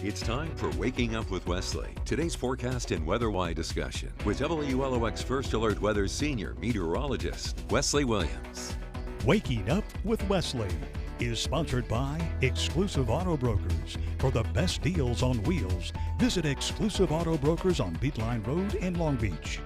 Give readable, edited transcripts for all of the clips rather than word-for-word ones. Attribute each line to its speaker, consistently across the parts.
Speaker 1: It's time for Waking Up with Wesley. Today's forecast and weather-wide discussion with WLOX First Alert Weather Senior Meteorologist Wesley Williams.
Speaker 2: Waking Up with Wesley is sponsored by Exclusive Auto Brokers. For the best deals on wheels, visit Exclusive Auto Brokers on Beatline Road in Long Beach.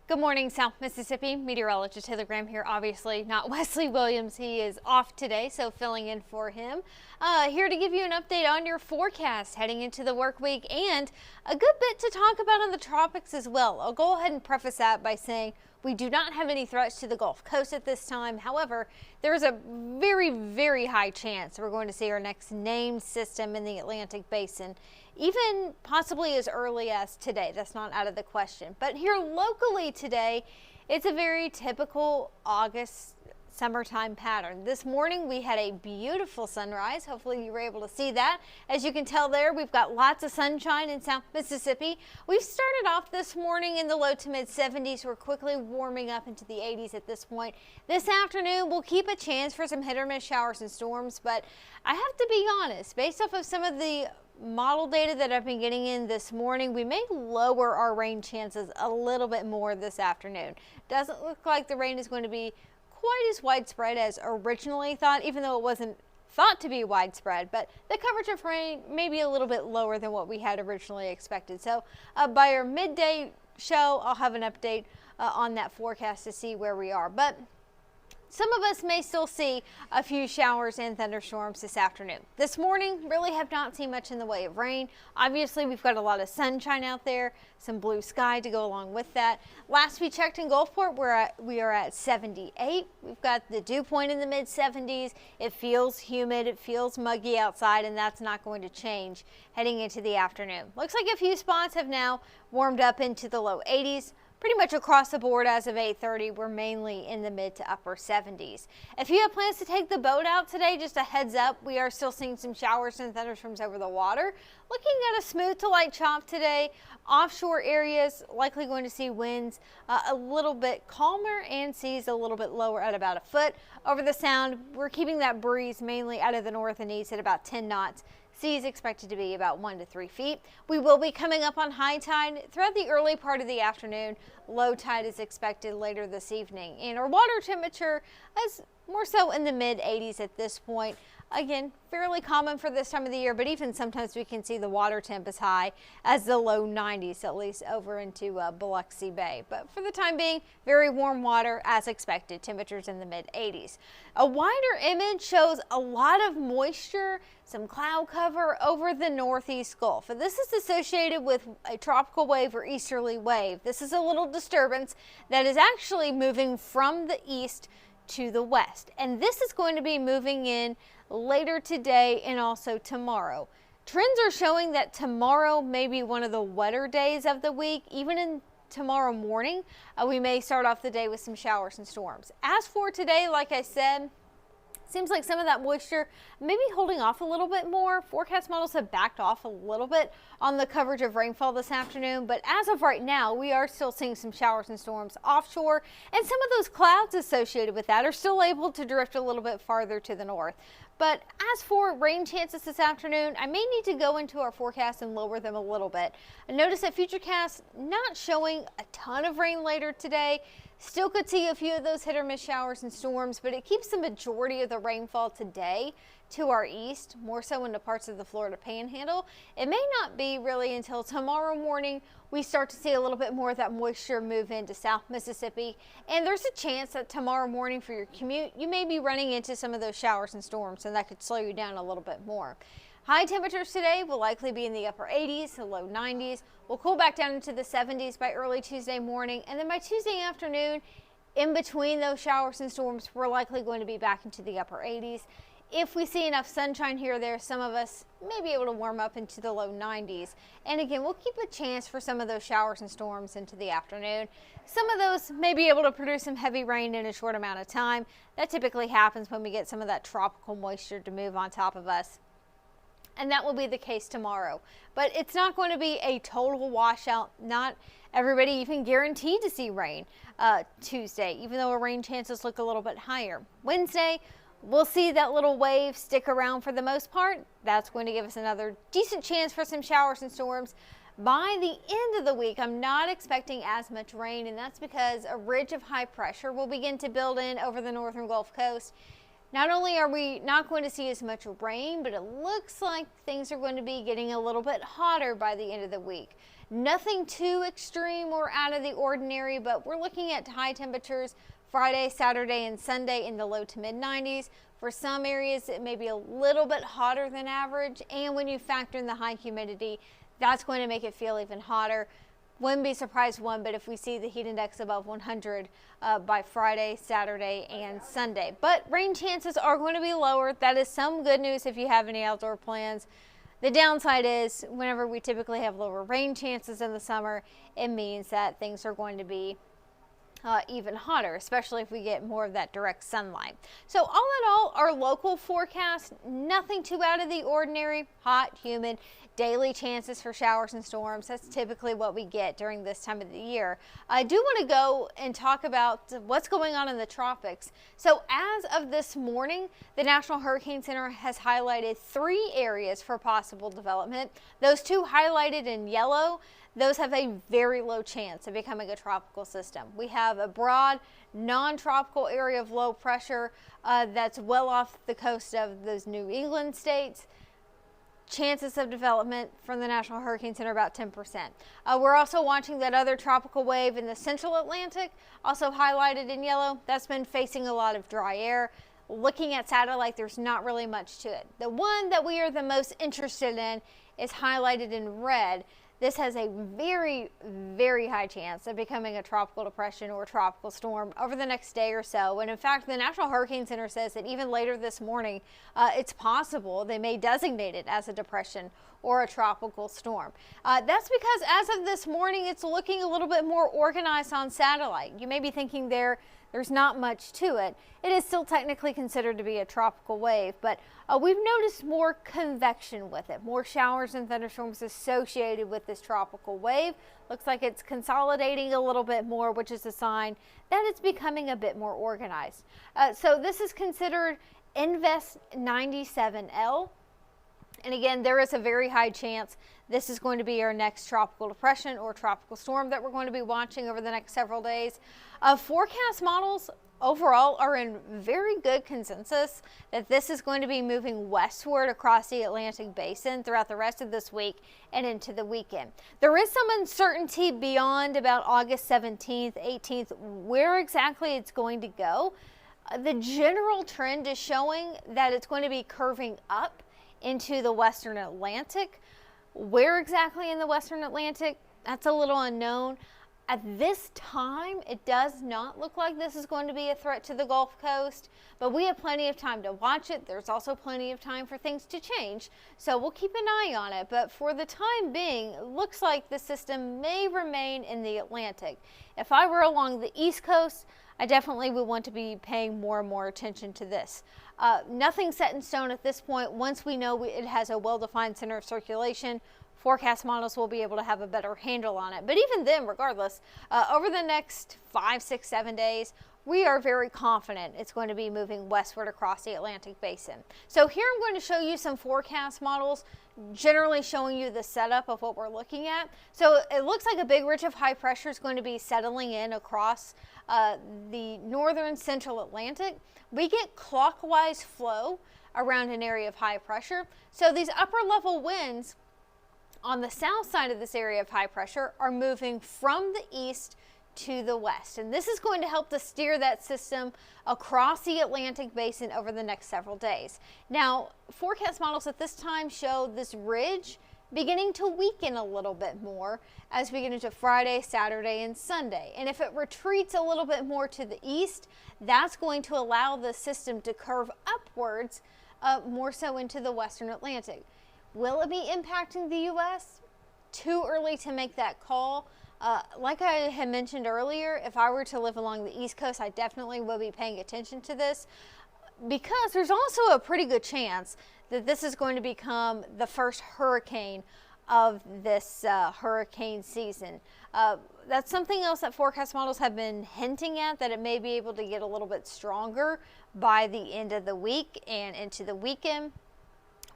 Speaker 3: Good morning, South Mississippi. Meteorologist Taylor Graham here. Obviously not Wesley Williams. He is off today, so filling in for him. Here to give you an update on your forecast heading into the work week and a good bit to talk about on the tropics as well. I'll go ahead and preface that by saying we do not have any threats to the Gulf Coast at this time. However, there is a very, very high chance we're going to see our next named system in the Atlantic Basin, even possibly as early as today. That's not out of the question. But here locally today, it's a very typical August summertime pattern. This morning we had a beautiful sunrise. Hopefully you were able to see that. As you can tell there, we've got lots of sunshine in South Mississippi. We've started off this morning in the low to mid 70s. We're quickly warming up into the 80s at this point. This afternoon we'll keep a chance for some hit or miss showers and storms, but I have to be honest, based off of some of the model data that I've been getting in this morning, we may lower our rain chances a little bit more this afternoon. Doesn't look like the rain is going to be quite as widespread as originally thought, even though it wasn't thought to be widespread, but the coverage of rain may be a little bit lower than what we had originally expected. So by our midday show, I'll have an update on that forecast to see where we are. But some of us may still see a few showers and thunderstorms this afternoon. This morning, really have not seen much in the way of rain. Obviously, we've got a lot of sunshine out there, some blue sky to go along with that. Last we checked in Gulfport, we are at 78. We've got the dew point in the mid 70s. It feels humid, it feels muggy outside, and that's not going to change heading into the afternoon. Looks like a few spots have now warmed up into the low 80s. Pretty much across the board as of 8:30, we're mainly in the mid to upper 70s. If you have plans to take the boat out today, just a heads up, we are still seeing some showers and thunderstorms over the water. Looking at a smooth to light chop today. Offshore areas likely going to see winds a little bit calmer and seas a little bit lower at about a foot. Over the sound, we're keeping that breeze mainly out of the north and east at about 10 knots. Seas expected to be about 1 to 3 feet. We will be coming up on high tide throughout the early part of the afternoon. Low tide is expected later this evening. And our water temperature is more so in the mid 80s at this point. Again, fairly common for this time of the year, but even sometimes we can see the water temp as high as the low 90s, at least over into Biloxi Bay. But for the time being, very warm water as expected, temperatures in the mid 80s. A wider image shows a lot of moisture, some cloud cover over the northeast Gulf. And this is associated with a tropical wave or easterly wave. This is a little disturbance that is actually moving from the east to the west. And this is going to be moving in later today and also tomorrow. Trends are showing that tomorrow may be one of the wetter days of the week. Even in tomorrow morning, we may start off the day with some showers and storms. As for today, like I said, seems like some of that moisture maybe holding off a little bit more. Forecast models have backed off a little bit on the coverage of rainfall this afternoon, but as of right now, we are still seeing some showers and storms offshore, and some of those clouds associated with that are still able to drift a little bit farther to the north. But as for rain chances this afternoon, I may need to go into our forecast and lower them a little bit. Notice that Futurecast not showing a ton of rain later today. Still could see a few of those hit or miss showers and storms, but it keeps the majority of the rainfall today to our east, more so into parts of the Florida Panhandle. It may not be really until tomorrow morning we start to see a little bit more of that moisture move into South Mississippi. And there's a chance that tomorrow morning for your commute, you may be running into some of those showers and storms, and that could slow you down a little bit more. High temperatures today will likely be in the upper 80s to low 90s. We'll cool back down into the 70s by early Tuesday morning, and then by Tuesday afternoon, in between those showers and storms, we're likely going to be back into the upper 80s. If we see enough sunshine here or there, some of us may be able to warm up into the low 90s. And again, we'll keep a chance for some of those showers and storms into the afternoon. Some of those may be able to produce some heavy rain in a short amount of time. That typically happens when we get some of that tropical moisture to move on top of us. and that will be the case tomorrow. But it's not going to be a total washout. Not everybody even guaranteed to see rain Tuesday, even though our rain chances look a little bit higher. Wednesday, we'll see that little wave stick around for the most part. That's going to give us another decent chance for some showers and storms. By the end of the week, I'm not expecting as much rain, and that's because a ridge of high pressure will begin to build in over the northern Gulf Coast. Not only are we not going to see as much rain, but it looks like things are going to be getting a little bit hotter by the end of the week. Nothing too extreme or out of the ordinary, but we're looking at high temperatures Friday, Saturday, and Sunday in the low to mid 90s. For some areas, it may be a little bit hotter than average, and when you factor in the high humidity, that's going to make it feel even hotter. Wouldn't be surprised one bit if we see the heat index above 100 by Friday, Saturday, and Sunday. But rain chances are going to be lower. That is some good news if you have any outdoor plans. The downside is whenever we typically have lower rain chances in the summer, it means that things are going to be even hotter, especially if we get more of that direct sunlight. So all in all, our local forecast, nothing too out of the ordinary. Hot, humid, daily chances for showers and storms. That's typically what we get during this time of the year. I do want to go and talk about what's going on in the tropics. So as of this morning, the National Hurricane Center has highlighted 3 areas for possible development. Those 2 highlighted in yellow, those have a very low chance of becoming a tropical system. We have a broad, non-tropical area of low pressure that's well off the coast of those New England states. Chances of development from the National Hurricane Center about 10%. We're also watching that other tropical wave in the central Atlantic, also highlighted in yellow. That's been facing a lot of dry air. Looking at satellite, there's not really much to it. The one that we are the most interested in is highlighted in red. This has a very, very high chance of becoming a tropical depression or tropical storm over the next day or so. And in fact, the National Hurricane Center says that even later this morning, it's possible they may designate it as a depression or a tropical storm. That's because as of this morning, it's looking a little bit more organized on satellite. You may be thinking there's not much to it. It is still technically considered to be a tropical wave, but we've noticed more convection with it, more showers and thunderstorms associated with this tropical wave. Looks like it's consolidating a little bit more, which is a sign that it's becoming a bit more organized. So this is considered Invest 97L. And again, there is a very high chance this is going to be our next tropical depression or tropical storm that we're going to be watching over the next several days. Forecast models overall are in very good consensus that this is going to be moving westward across the Atlantic basin throughout the rest of this week and into the weekend. There is some uncertainty beyond about August 17th, 18th, where exactly it's going to go. The general trend is showing that it's going to be curving up into the western Atlantic. Where exactly in the western Atlantic, that's a little unknown. At this time, it does not look like this is going to be a threat to the Gulf Coast, but we have plenty of time to watch it. There's also plenty of time for things to change, so we'll keep an eye on it. But for the time being, it looks like the system may remain in the Atlantic. If I were along the East Coast, I definitely would want to be paying more and more attention to this. Nothing set in stone at this point. Once we know it has a well-defined center of circulation, forecast models will be able to have a better handle on it. But even then, regardless, over the next 5, 6, 7 days, we are very confident it's going to be moving westward across the Atlantic basin. So here I'm going to show you some forecast models, generally showing you the setup of what we're looking at. So it looks like a big ridge of high pressure is going to be settling in across the northern central Atlantic. We get clockwise flow around an area of high pressure. So these upper level winds on the south side of this area of high pressure are moving from the east to the west. And this is going to help to steer that system across the Atlantic basin over the next several days. Now, forecast models at this time show this ridge beginning to weaken a little bit more as we get into Friday, Saturday, and Sunday. And if it retreats a little bit more to the east, that's going to allow the system to curve upwards more so into the western Atlantic. Will it be impacting the U.S.? Too early to make that call. Like I had mentioned earlier, if I were to live along the East Coast, I definitely will be paying attention to this. because there's also a pretty good chance that this is going to become the first hurricane of this hurricane season. That's something else that forecast models have been hinting at, that it may be able to get a little bit stronger by the end of the week and into the weekend.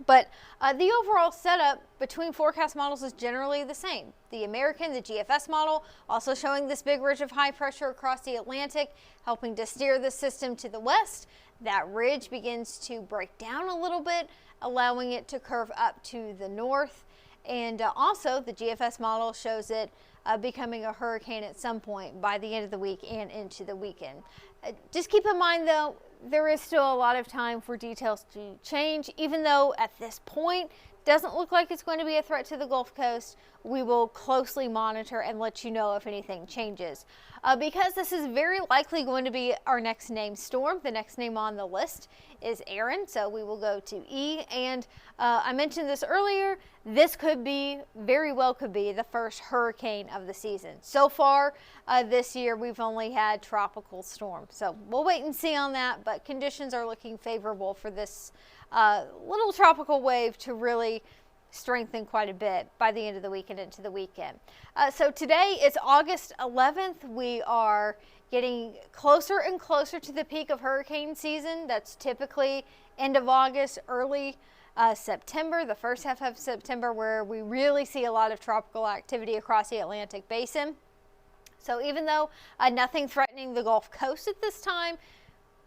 Speaker 3: But the overall setup between forecast models is generally the same. The American, the GFS model, also showing this big ridge of high pressure across the Atlantic, helping to steer the system to the west. That ridge begins to break down a little bit, allowing it to curve up to the north. And also the GFS model shows it becoming a hurricane at some point by the end of the week and into the weekend. Just keep in mind though, there is still a lot of time for details to change, even though at this point doesn't look like it's going to be a threat to the Gulf Coast. We will closely monitor and let you know if anything changes. Because this is very likely going to be our next named storm. The next name on the list is Aaron, so we will go to E. And I mentioned this earlier, this very well could be the first hurricane of the season. So far this year, we've only had tropical storms. So we'll wait and see on that, but conditions are looking favorable for this little tropical wave to really strengthen quite a bit by the end of the week and into the weekend. So today is August 11th. We are getting closer and closer to the peak of hurricane season. That's typically end of August, early September, the first half of September, where we really see a lot of tropical activity across the Atlantic basin. So even though nothing threatening the Gulf Coast at this time,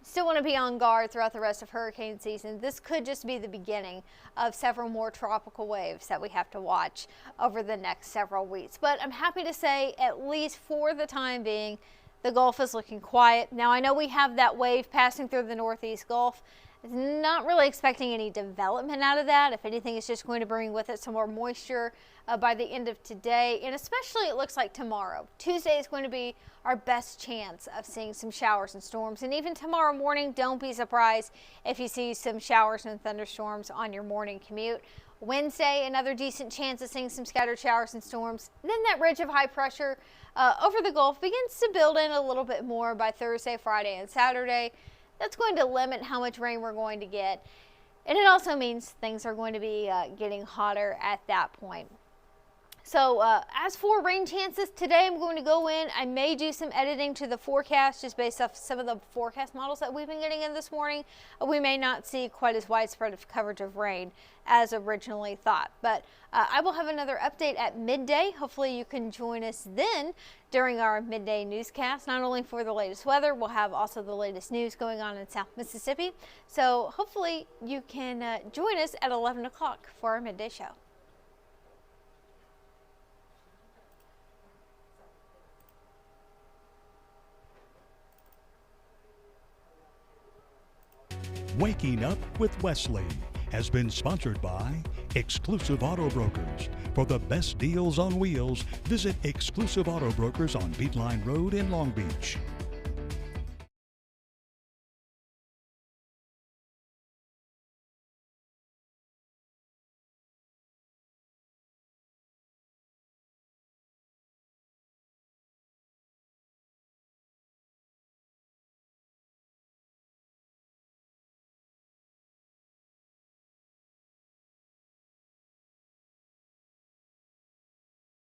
Speaker 3: still want to be on guard throughout the rest of hurricane season. This could just be the beginning of several more tropical waves that we have to watch over the next several weeks. But I'm happy to say, at least for the time being, the Gulf is looking quiet. Now I know we have that wave passing through the Northeast Gulf. Not really expecting any development out of that. If anything, it's just going to bring with it some more moisture by the end of today, and especially it looks like tomorrow. Tuesday is going to be our best chance of seeing some showers and storms, and even tomorrow morning, don't be surprised if you see some showers and thunderstorms on your morning commute. Wednesday, another decent chance of seeing some scattered showers and storms. Then that ridge of high pressure over the Gulf begins to build in a little bit more by Thursday, Friday, and Saturday. That's going to limit how much rain we're going to get. And it also means things are going to be getting hotter at that point. So as for rain chances, today I'm going to go in. I may do some editing to the forecast just based off some of the forecast models that we've been getting in this morning. We may not see quite as widespread of coverage of rain as originally thought. But I will have another update at midday. Hopefully you can join us then during our midday newscast, not only for the latest weather, we'll have also the latest news going on in South Mississippi. So hopefully you can join us at 11 o'clock for our midday show.
Speaker 2: Waking Up with Wesley has been sponsored by Exclusive Auto Brokers. For the best deals on wheels, visit Exclusive Auto Brokers on Beatline Road in Long Beach.